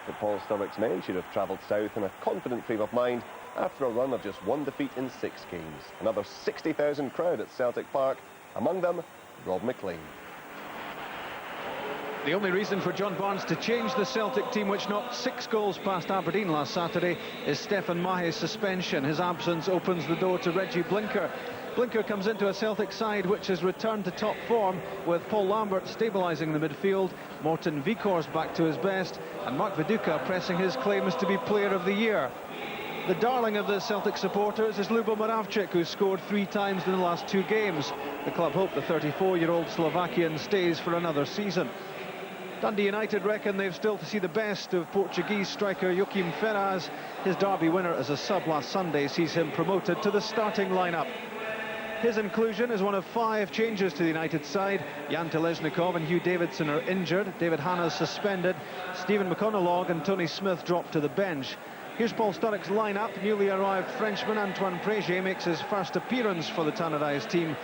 But Paul Sturrock's men should have travelled south in a confident frame of mind after a run of just one defeat in 6 games. Another 60,000 crowd at Celtic Park, among them Rob McLean. The only reason for John Barnes to change the Celtic team, which knocked 6 goals past Aberdeen last Saturday, is Stefan Mahe's suspension. His absence opens the door to Reggie Blinker. Blinker comes into a Celtic side which has returned to top form, with Paul Lambert stabilising the midfield, Morten Vikors back to his best, and Mark Viduka pressing his claims to be Player of the Year. The darling of the Celtic supporters is Lubo Moravcik, who scored 3 times in the last 2 games. The club hope the 34-year-old Slovakian stays for another season. Dundee United reckon they've still to see the best of Portuguese striker Joaquim Ferraz. His derby winner as a sub last Sunday sees him promoted to the starting lineup. His inclusion is one of 5 changes to the United side. Jan Teleznikov and Hugh Davidson are injured. David Hanna's suspended. Stephen McConnellag and Tony Smith dropped to the bench. Here's Paul Sturrock's lineup. Newly arrived Frenchman Antoine Prégier makes his first appearance for the Tannadice team.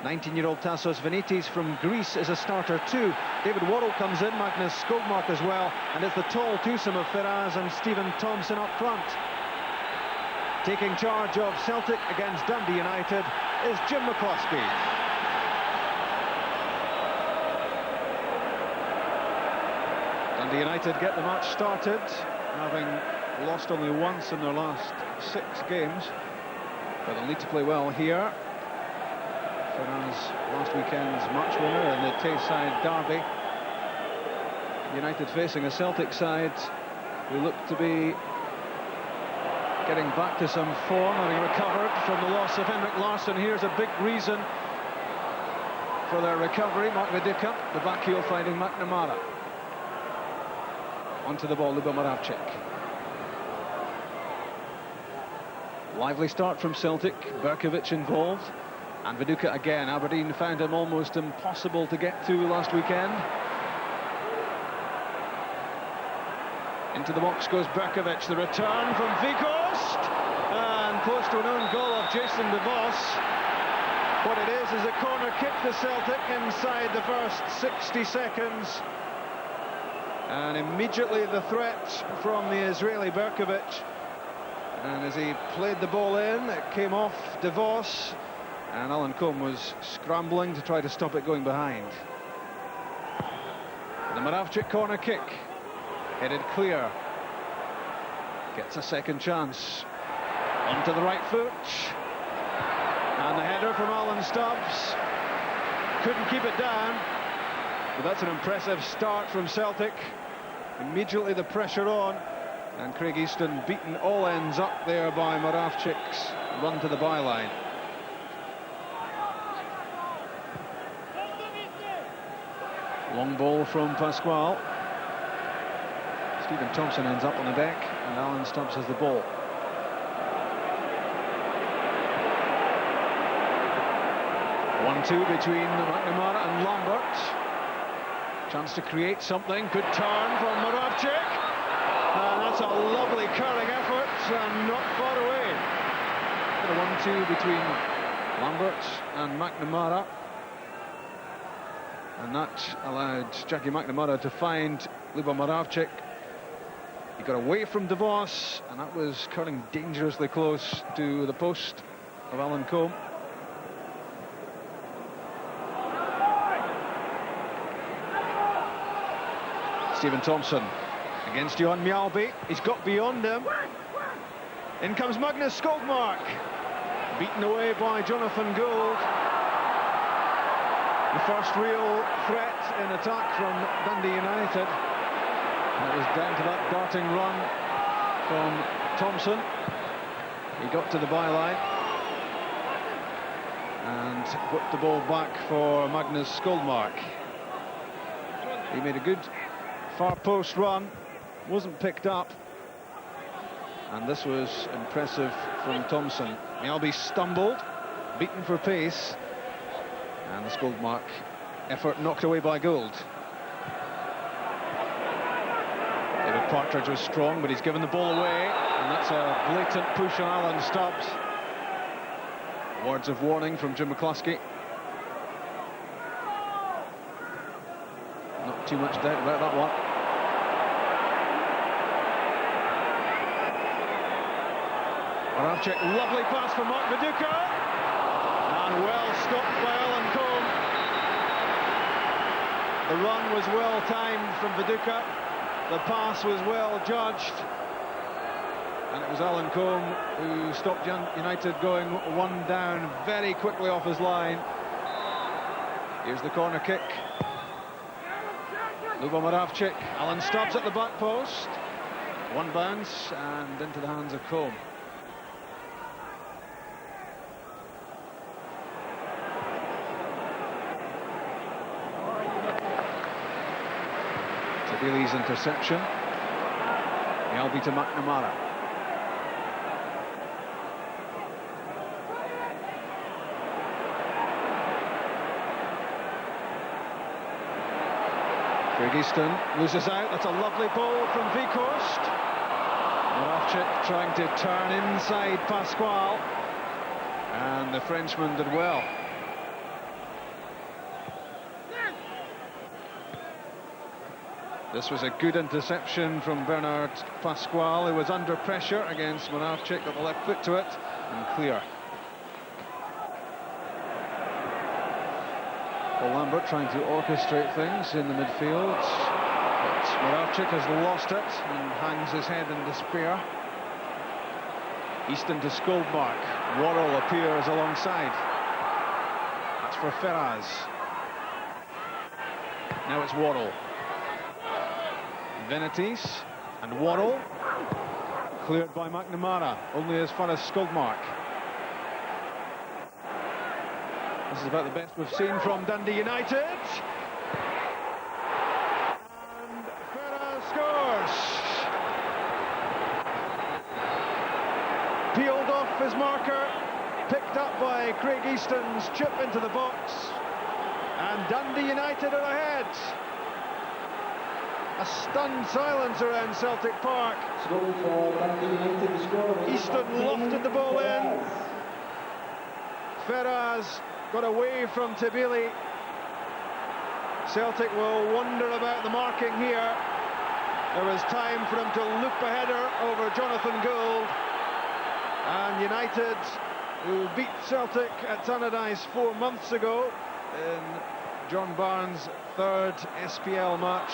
19-year-old Tassos Venitis from Greece is a starter too. David Worrell comes in, Magnus Skogmark as well, and it's the tall twosome of Ferraz and Stephen Thompson up front. Taking charge of Celtic against Dundee United is Jim McCloskey. Dundee United get the match started, having lost only once in their last 6 games, but they'll need to play well here. Ferraz, last weekend's match winner in the Tayside derby. United facing a Celtic side who look to be getting back to some form, having recovered from the loss of Henrik Larsson. Here's a big reason for their recovery. Mark Viduka, the back heel finding McNamara. Onto the ball, Lubo Moravcik. Lively start from Celtic, Berkovic involved. And Viduka again. Aberdeen found him almost impossible to get to last weekend. Into the box goes Berkovic. The return from Vikors. And close to an own goal of Jason DeVos. What it is a corner kick to Celtic inside the first 60 seconds. And immediately the threat from the Israeli Berkovic. And as he played the ball in, it came off DeVos. And Alan Combe was scrambling to try to stop it going behind. The Moravcik corner kick, headed clear. Gets a second chance. Onto the right foot. And the header from Alan Stubbs. Couldn't keep it down. But that's an impressive start from Celtic. Immediately the pressure on. And Craig Easton beaten all ends up there by Moravcik's run to the byline. Long ball from Pasquale. Stephen Thompson ends up on the deck, and Alan Stubbs has the ball. One-two between McNamara and Lambert. Chance to create something. Good turn from Moravcik. And that's a lovely curling effort, and not far away. A 1-2 between Lambert and McNamara. And that allowed Jackie McNamara to find Lubo Moravcik. He got away from DeVos, and that was curling dangerously close to the post of Alan Combe. Stephen Thompson against Johan Mjalby. He's got beyond him. In comes Magnus Skogmark. Beaten away by Jonathan Gould. The first real threat in attack from Dundee United. That was down to that darting run from Thompson. He got to the byline and whipped the ball back for Magnus Skogmark. He made a good far post run, wasn't picked up, and this was impressive from Thompson. Mjalby stumbled, beaten for pace. And the Skogmark effort knocked away by Gould. David Partridge was strong, but he's given the ball away, and that's a blatant push on Alan Stubbs. Words of warning from Jim McCloskey. Not too much doubt about that one. Moravcik, lovely pass for Mark Viduka. And well stopped by Alan Combe. The run was well timed from Viduka. The pass was well judged. And it was Alan Combe who stopped United going one down very quickly off his line. Here's the corner kick. Lubo Moravcik. Alan Stubbs at the back post. One bounce and into the hands of Combe. Tabbili's interception. Mialby to McNamara. Craig Easton loses out. That's a lovely ball from Vicost. Moravcik trying to turn inside Pasquale, and the Frenchman did well. This was a good interception from Bernard Pasquale, who was under pressure against Moravcik, got the left foot to it, and clear. Paul Lambert trying to orchestrate things in the midfield, but Moravcik has lost it and hangs his head in despair. Easton to Skoldmark. Worrell appears alongside. That's for Ferraz. Now it's Worrell. Venites and Worrell. Cleared by McNamara, only as far as Skoldmark. This is about the best we've seen from Dundee United. And Ferraz scores. Peeled off his marker, picked up by Craig Easton's chip into the box, and Dundee United are ahead. A stunned silence around Celtic Park. Easton lofted the ball in. Ferraz got away from Tabili. Celtic will wonder about the marking here. There was time for him to loop a header over Jonathan Gould. And United, who beat Celtic at Tannadice 4 months ago in John Barnes' third SPL match,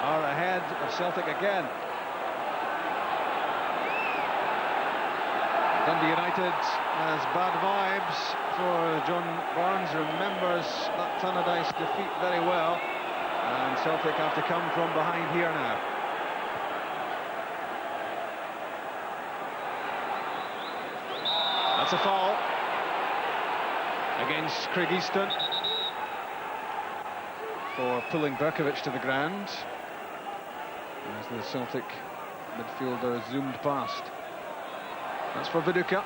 are ahead of Celtic again. Dundee United has bad vibes for John Barnes, remembers that Tannadice defeat very well, and Celtic have to come from behind here now. That's a foul against Craig Easton for pulling Berkovic to the ground as the Celtic midfielder zoomed past. That's for Viduka,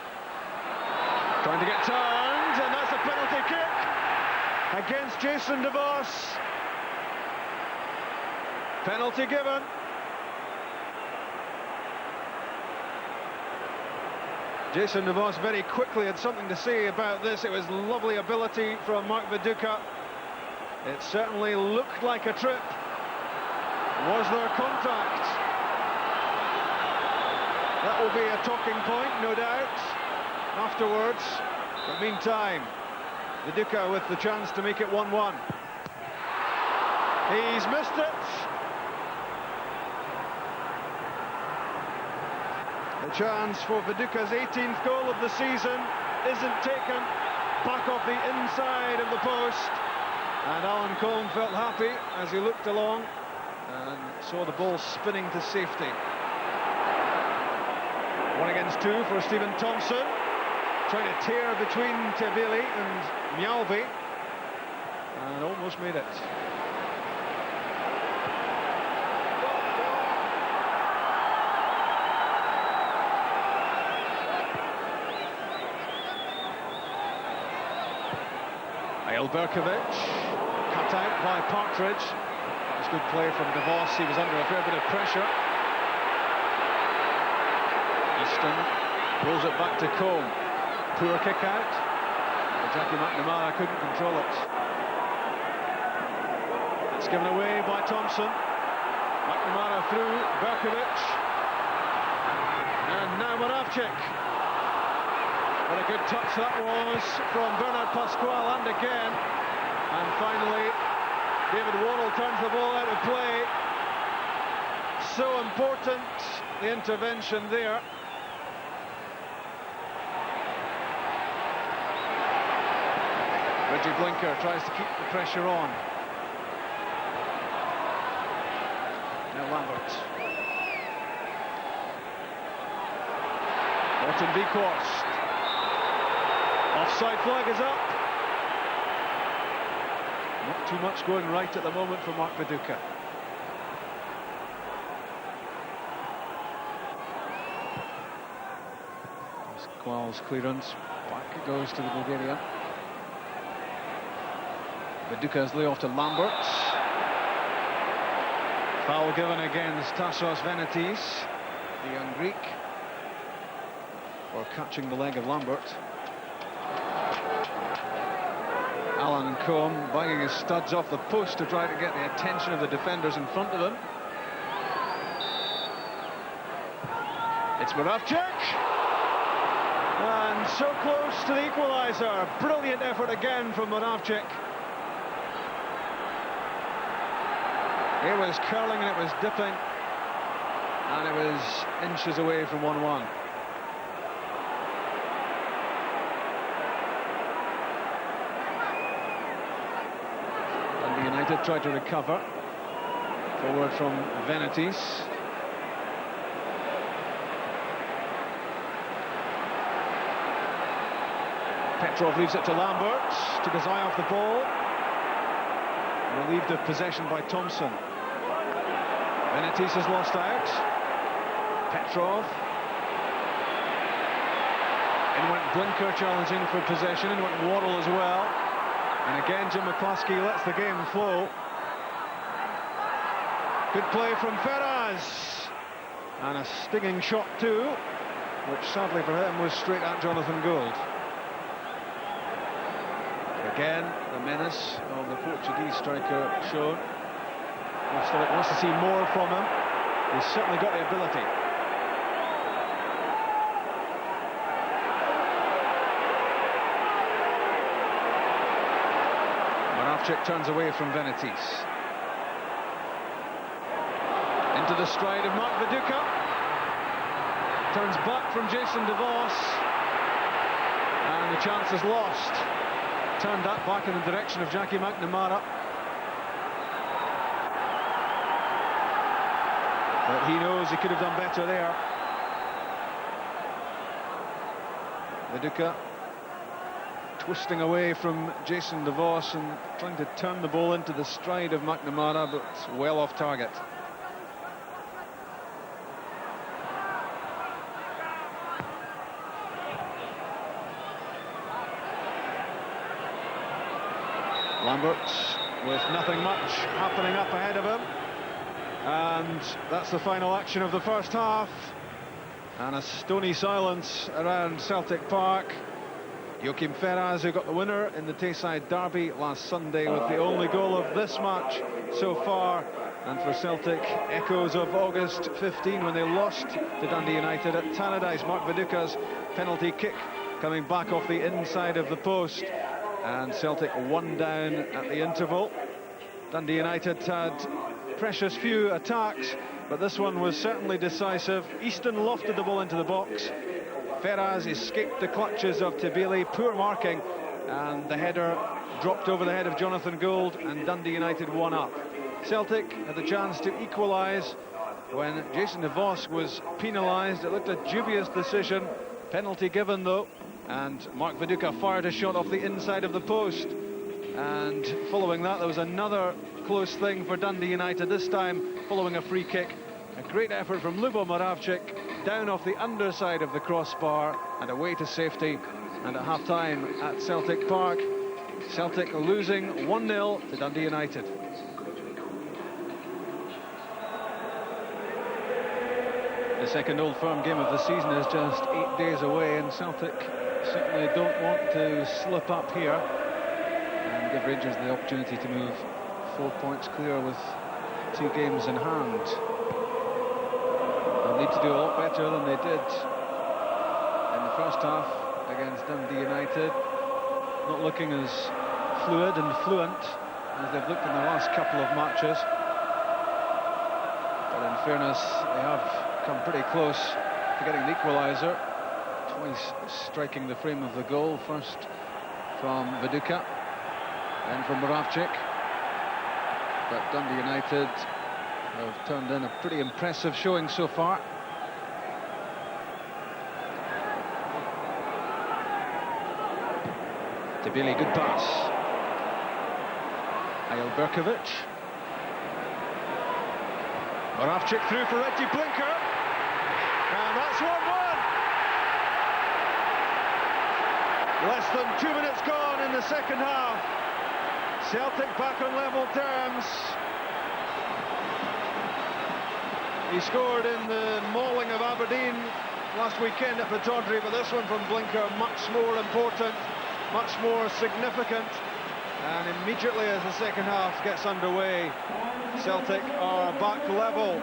trying to get turned, and that's a penalty kick against Jason DeVos. Penalty given. Jason DeVos very quickly had something to say about this. It was lovely ability from Mark Viduka. It certainly looked like a trip. Was there contact? That will be a talking point, no doubt, afterwards. But meantime, Viduka with the chance to make it 1-1. He's missed it. The chance for Viduka's 18th goal of the season isn't taken. Back off the inside of the post. And Alan Combe felt happy as he looked along and saw the ball spinning to safety. 1 against 2 for Stephen Thompson, trying to tear between Tabili and Mialby, and almost made it. Eyal Berkovic, cut out by Partridge. That's good play from DeVos. He was under a fair bit of pressure. Easton rolls it back to Combe. Poor kick out, but Jackie McNamara couldn't control it. It's given away by Thompson. McNamara through Berkovic. And now Moravcik. What a good touch that was from Bernard Pasquale, and again. And finally, David Worrell turns the ball out of play. So important, the intervention there. Reggie Blinker tries to keep the pressure on. Now Lambert. Morton Beekhorst. Offside flag is up. Not too much going right at the moment for Mark Viduka. Pasquale's clearance. Back it goes to the Bulgarian. Viduka's layoff to Lambert. Foul given against Tassos Venitis, the young Greek, for catching the leg of Lambert. Alan Combe banging his studs off the post to try to get the attention of the defenders in front of him. It's Moravcik, and so close to the equaliser. Brilliant effort again from Moravcik. It was curling and it was dipping, and it was inches away from 1-1. Dundee United tried to recover. Forward from Venitis. Petrov leaves it to Lambert. Took his eye off the ball. Relieved of possession by Thompson. Venitis has lost out. Petrov. In went Blinker challenging for possession, and went Worrell as well. And again Jim McCluskey lets the game flow. Good play from Ferraz. And a stinging shot too, which sadly for him was straight at Jonathan Gould. Again, the menace of the Portuguese striker shown. Celtic wants to see more from him. He's certainly got the ability. Moravcik turns away from Venitis. Into the stride of Mark Viduka. Turns back from Jason DeVos. And the chance is lost. Turned that back in the direction of Jackie McNamara. But he knows he could have done better there. Viduka twisting away from Jason DeVos and trying to turn the ball into the stride of McNamara, but it's well off target. Lambert with nothing much happening up ahead of him. And that's the final action of the first half. And a stony silence around Celtic Park. Joachim Ferraz, who got the winner in the Tayside derby last Sunday with the only goal of this match so far. And for Celtic, echoes of August 15 when they lost to Dundee United at Tannadice. Mark Viduka's penalty kick coming back off the inside of the post. And Celtic 1 down at the interval. Dundee United had precious few attacks, but this one was certainly decisive. Easton lofted the ball into the box. Ferraz escaped the clutches of Tibili, poor marking, and the header dropped over the head of Jonathan Gould, and Dundee United 1 up. Celtic had the chance to equalise when Jason DeVos was penalised. It looked a dubious decision, penalty given though, and Mark Viduka fired a shot off the inside of the post. And following that, there was another close thing for Dundee United, this time following a free kick. A great effort from Lubo Moravcik, down off the underside of the crossbar and away to safety. And at half-time at Celtic Park, Celtic losing 1-0 to Dundee United. The second Old Firm game of the season is just 8 days away, and Celtic certainly don't want to slip up here and give Rangers the opportunity to move 4 points clear with 2 games in hand. They'll need to do a lot better than they did in the first half against Dundee United. Not looking as fluid and fluent as they've looked in the last couple of matches. But in fairness, they have come pretty close to getting the equaliser. Twice striking the frame of the goal. First from Viduka, then from Moravcik. But Dundee United have turned in a pretty impressive showing so far. Debili, good pass. Ayel Berkovic. Moravcik through for Reggie Blinker. And that's 1-1. Less than 2 minutes gone in the second half. Celtic back on level terms. He scored in the mauling of Aberdeen last weekend at Pittodrie, but this one from Blinker much more important, much more significant. And immediately as the second half gets underway, Celtic are back level.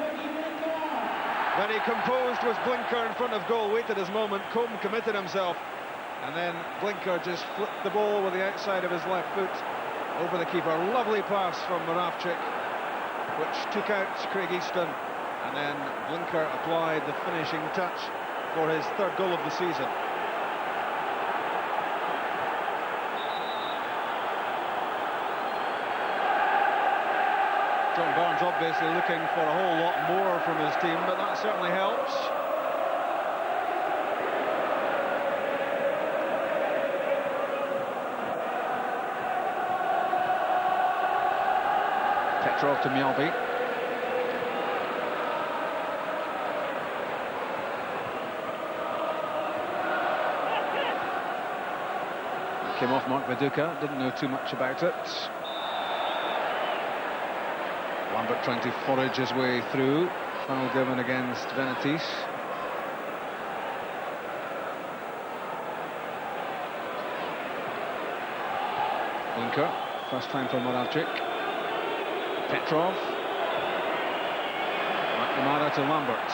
Very composed was Blinker in front of goal, waited his moment. Combe committed himself, and then Blinker just flipped the ball with the outside of his left foot over the keeper. Lovely pass from Moravcik, which took out Craig Easton, and then Blinker applied the finishing touch for his third goal of the season. John Barnes obviously looking for a whole lot more from his team, but that certainly helps. Petrov to Mjällby. Came off Mark Viduka, didn't know too much about it. Lambert trying to forage his way through. Foul given against Venetis. Blinker, first time for Moravcik. Petrov. McNamara to Lambert.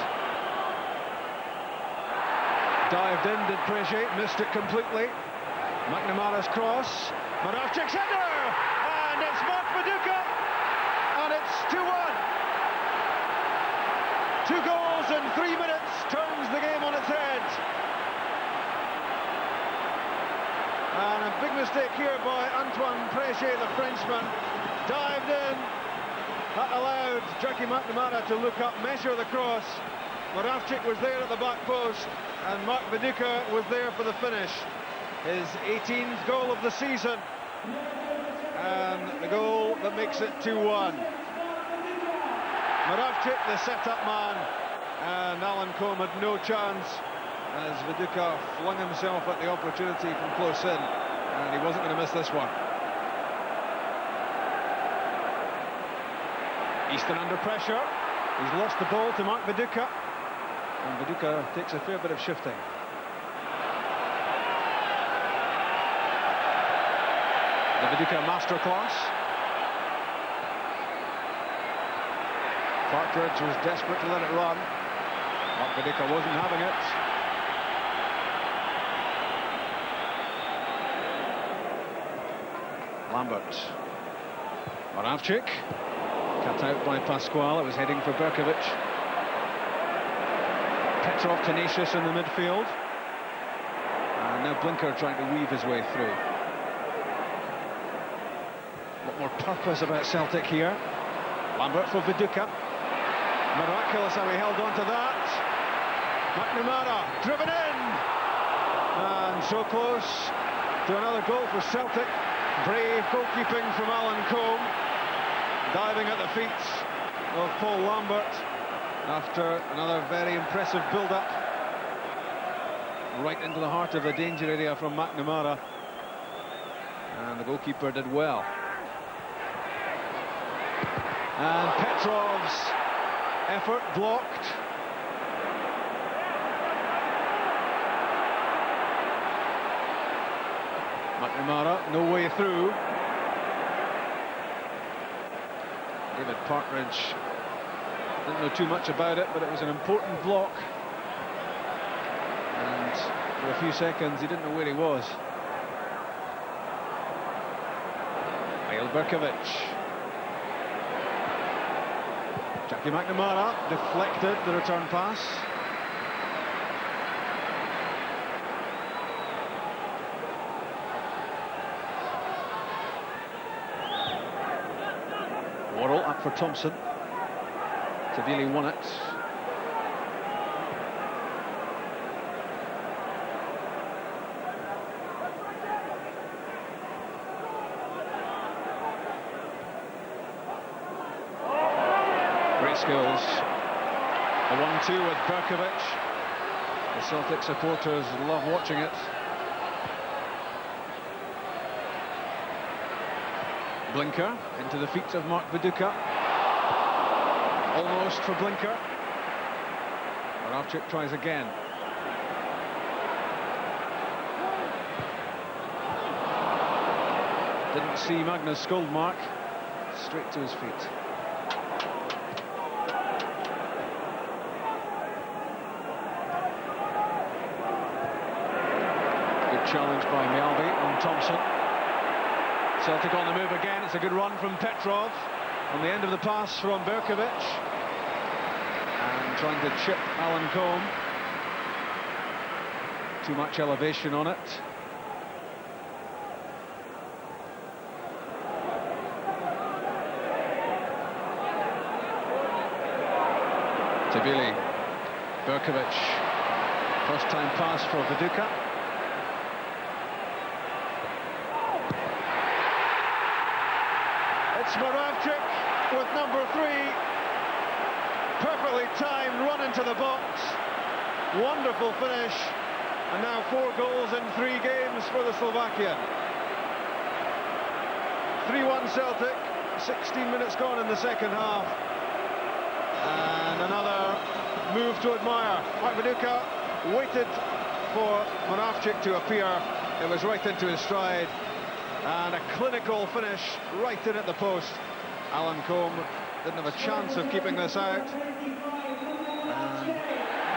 Dived in, did Preje, missed it completely. McNamara's cross. Moravcik's header! And it's Mark Viduka! And it's 2-1. 2 goals in 3 minutes turns the game on its head. And a big mistake here by Antoine Preje, the Frenchman. Dived in. That allowed Jackie McNamara to look up, measure the cross. Moravcik was there at the back post, and Mark Viduka was there for the finish. His 18th goal of the season. And the goal that makes it 2-1. Moravcik, the set-up man, and Alan Combe had no chance as Viduka flung himself at the opportunity from close in, and he wasn't going to miss this one. Easton under pressure. He's lost the ball to Mark Viduka, and Viduka takes a fair bit of shifting. The Viduka masterclass. Partridge was desperate to let it run. Mark Viduka wasn't having it. Lambert. Moravcik. Cut out by Pasquale. It was heading for Berkovic. Petrov tenacious in the midfield. And now Blinker trying to weave his way through. A lot more purpose about Celtic here. Lambert for Viduka. Miraculous how he held on to that. McNamara driven in. And so close to another goal for Celtic. Brave goalkeeping from Alan Combe. Diving at the feet of Paul Lambert after another very impressive build-up. Right into the heart of the danger area from McNamara. And the goalkeeper did well. And Petrov's effort blocked. McNamara, no way through. David Partridge didn't know too much about it, but it was an important block. And for a few seconds he didn't know where he was. Berkovic. Jackie McNamara deflected the return pass. Worrell up for Thompson. Tabili won it. Great skills. A 1-2 with Berkovic. The Celtic supporters love watching it. Blinker into the feet of Mark Viduka. Almost for Blinker. Moravchik tries again. Didn't see Magnus Skoldmark. Straight to his feet. Good challenge by Mjällby on Thompson. Celtic on the move again. It's a good run from Petrov on the end of the pass from Berkovic, and trying to chip Alan Combe. Too much elevation on it. Tabili, Berkovic, first time pass for Viduka. It's Moravchik with number 3. Perfectly timed run into the box. Wonderful finish. And now 4 goals in 3 games for the Slovakian. 3-1 Celtic. 16 minutes gone in the second half. And another move to admire. Mark Viduka waited for Moravchik to appear. It was right into his stride. And a clinical finish right in at the post. Alan Combe didn't have a chance of keeping this out. And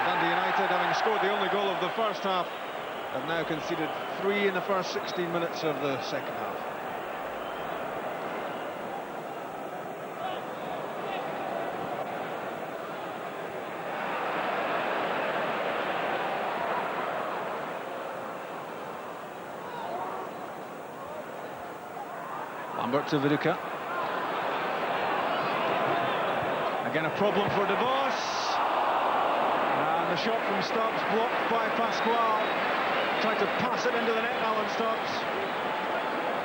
Dundee United, having scored the only goal of the first half, have now conceded 3 in the first 16 minutes of the second half. Lambert to Viduka. Again a problem for De Vos. And the shot from Stubbs blocked by Pasquale. Tried to pass it into the net, Alan Stubbs.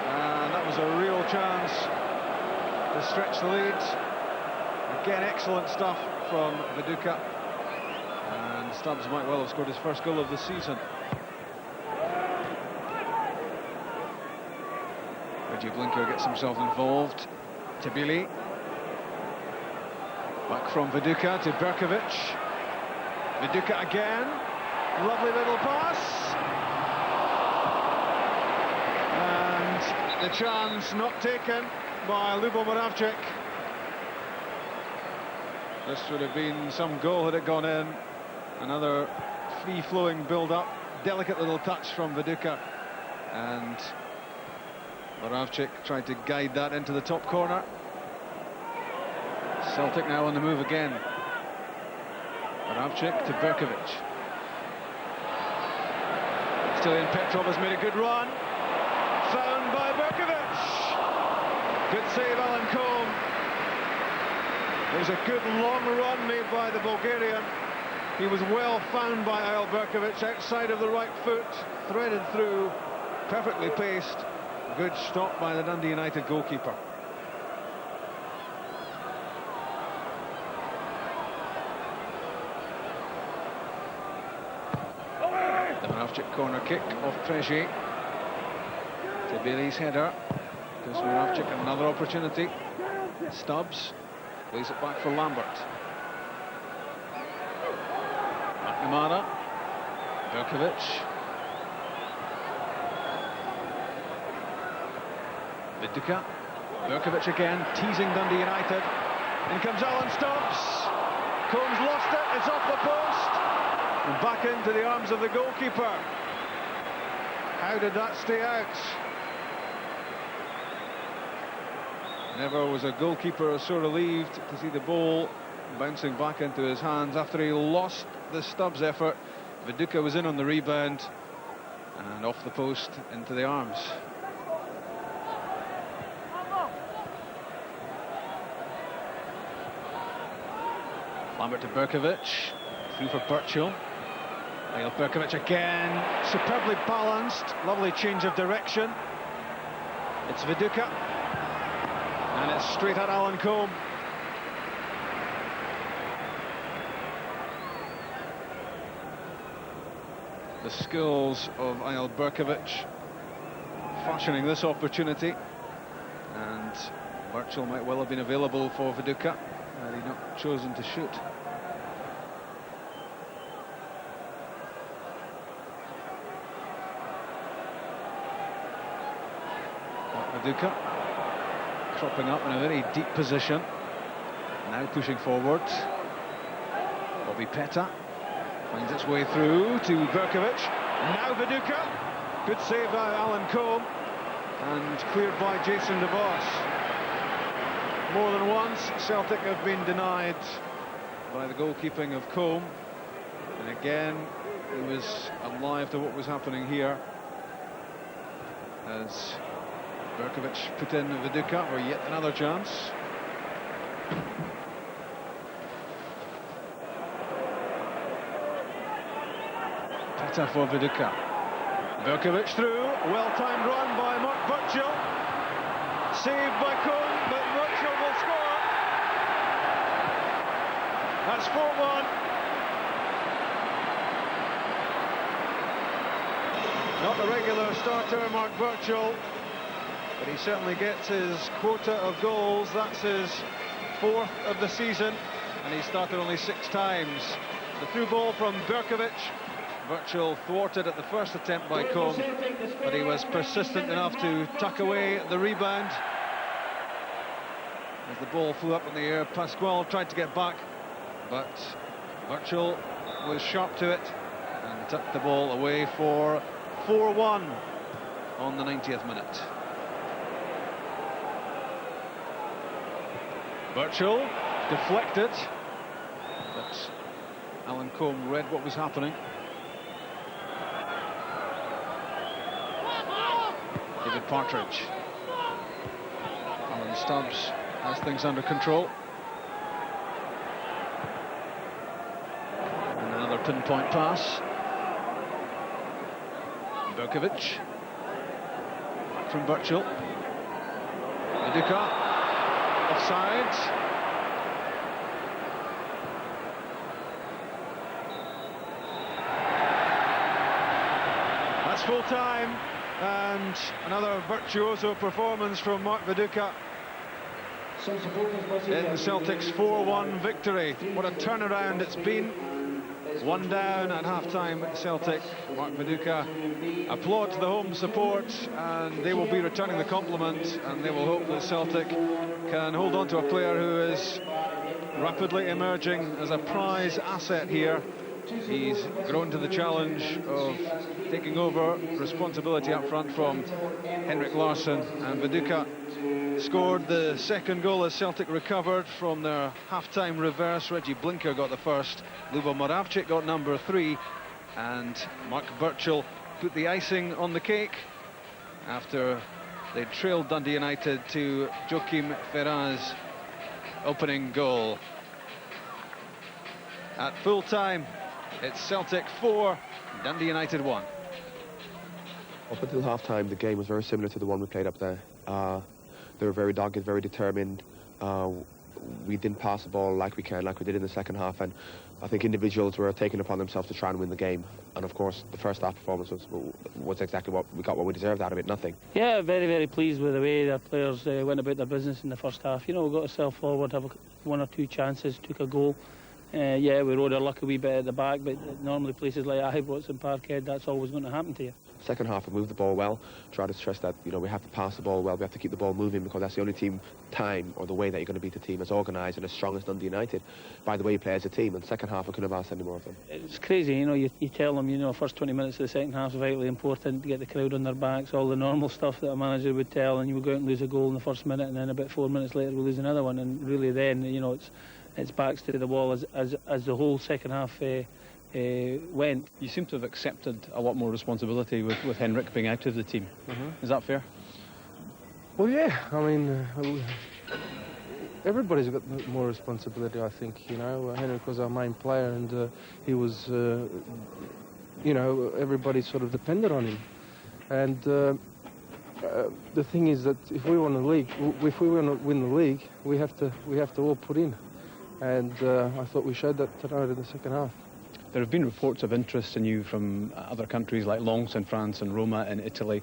And that was a real chance to stretch the lead. Again, excellent stuff from Viduka. And Stubbs might well have scored his first goal of the season. Reggie Blinker gets himself involved. Tabili. Back from Viduka to Berkovic. Viduka again. Lovely little pass. And the chance not taken by Lubo Moravchik. This would have been some goal had it gone in. Another free-flowing build-up. Delicate little touch from Viduka. And Moravchik tried to guide that into the top corner. Celtic now on the move again. Moravchik to Berkovic. Stilian Petrov has made a good run. Found by Berkovic. Good save, Alan Combe. It was a good long run made by the Bulgarian. He was well found by Eyal Berkovic outside of the right foot. Threaded through, perfectly paced. Good stop by the Dundee United goalkeeper. The Moravchik corner kick off Trezeguet. Tabili's header. Gives Moravchik another opportunity. Stubbs plays it back for Lambert. McNamara. Berkovic. Viduka. Berkovic again, teasing Dundee United. In comes Alan Stubbs. Combs lost it, it's off the post. And back into the arms of the goalkeeper. How did that stay out? Never was a goalkeeper so relieved to see the ball bouncing back into his hands after he lost the Stubbs effort. Viduka was in on the rebound and off the post into the arms. Lambert to Berkovic, through for Burchill. Niall Berkovic again, superbly balanced, lovely change of direction. It's Viduka, and it's straight at Alan Combe. The skills of Niall Berkovic fashioning this opportunity, and Burchill might well have been available for Viduka had he not chosen to shoot. Viduka cropping up in a very deep position, now pushing forward. Bobby Petta finds its way through to Berkovic. Now Viduka. Good save by Alan Combe and cleared by Jason DeVos. More than once Celtic have been denied by the goalkeeping of Combe, and again he was alive to what was happening here as Berkovic put in Viduka for yet another chance. Petta for Viduka. Berkovic through, well-timed run by Mark Burchill. Saved by Combe, but Burchill will score. That's 4-1. Not the regular starter, Mark Burchill, but he certainly gets his quota of goals. That's his 4th of the season, and he started only 6 times. The through ball from Berkovic. Burchill thwarted at the first attempt by Combe, but he was persistent enough to tuck away the rebound. As the ball flew up in the air, Pasquale tried to get back, but Burchill was sharp to it and tucked the ball away for 4-1 on the 90th minute. Burchill deflected, but Alan Combe read what was happening. David Partridge. Alan Stubbs has things under control. And another pinpoint pass. Berkovic. Back from Burchill. Viduka. Offside. That's full time. And another virtuoso performance from Mark Viduka in Celtic's 4-1 victory. What a turnaround it's been. 1 down at half-time Celtic. Mark Viduka applauds the home support, and they will be returning the compliment, and they will hope that Celtic can hold on to a player who is rapidly emerging as a prize asset here. He's grown to the challenge of taking over responsibility up front from Henrik Larsson, and Viduka scored the 2nd goal as Celtic recovered from their half-time reverse. Reggie Blinker got the first, Lubo Moravcik got number 3, and Mark Burchill put the icing on the cake after they trailed Dundee United to Joachim Ferraz' opening goal. At full-time, it's Celtic 4, Dundee United 1. Up until half-time, the game was very similar to the one we played up there. They were very dogged, very determined. We didn't pass the ball like we did in the second half, and I think individuals were taking upon themselves to try and win the game. And of course, the first half performance was exactly what we got, what we deserved out of it, nothing. Yeah, very, very pleased with the way the players went about their business in the first half. You know, we got ourselves forward, have 1 or 2 chances, took a goal. Yeah, we rode our luck a wee bit at the back, but normally places like Ibrox and Parkhead, that's always going to happen to you. Second half, we moved the ball well. Try to stress that, you know, we have to pass the ball well. We have to keep the ball moving, because that's the only time or the way that you're going to beat the team as organised and as strong as Dundee United, by the way you play as a team. And second half, I couldn't have asked any more of them. It's crazy, you know, you tell them, you know, first 20 minutes of the second half is vitally important to get the crowd on their backs, all the normal stuff that a manager would tell, and you would go out and lose a goal in the first minute, and then about 4 minutes later we lose another one, and really then, you know, it's backs to the wall as the whole second half went. You seem to have accepted a lot more responsibility with Henrik being out of the team. Is that fair? Well, yeah. I mean, everybody's got more responsibility, I think. You know, Henrik was our main player, and he was, you know, everybody sort of depended on him. And the thing is that if we want to win the league, we have to all put in. And I thought we showed that tonight in the second half. There have been reports of interest in you from other countries like Lens in France and Roma in Italy.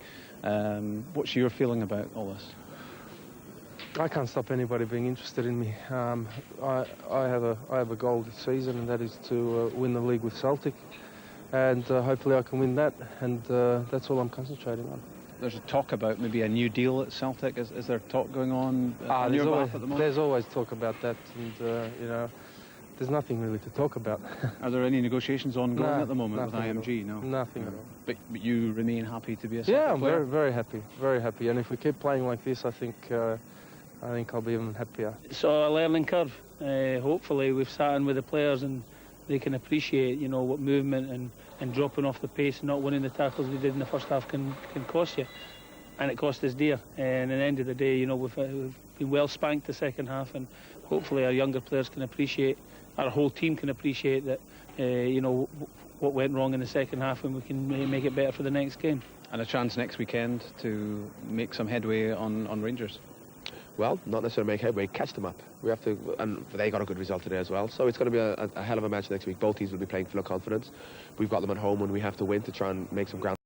What's your feeling about all this? I can't stop anybody being interested in me. I have a goal this season, and that is to win the league with Celtic, and hopefully I can win that, and that's all I'm concentrating on. There's a talk about maybe a new deal at Celtic. Is there talk going on your behalf at the moment? There's always talk about that, and you know, there's nothing really to talk about. Are there any negotiations ongoing at the moment with IMG? No, nothing at all. But you remain happy to be a Celtic player? Yeah, I'm very happy, very happy. And if we keep playing like this, I think I'll be even happier. So a learning curve. Hopefully we've sat in with the players and they can appreciate, you know, what movement and dropping off the pace and not winning the tackles we did in the first half can cost you. And it cost us dear. And at the end of the day, you know, we've been well spanked the second half, and hopefully our younger players can appreciate, our whole team can appreciate that, you know, what went wrong in the second half, and we can make it better for the next game. And a chance next weekend to make some headway on Rangers? Well, not necessarily make headway, catch them up. We have to, and they got a good result today as well. So it's going to be a hell of a match next week. Both teams will be playing full of confidence. We've got them at home, and we have to win to try and make some ground.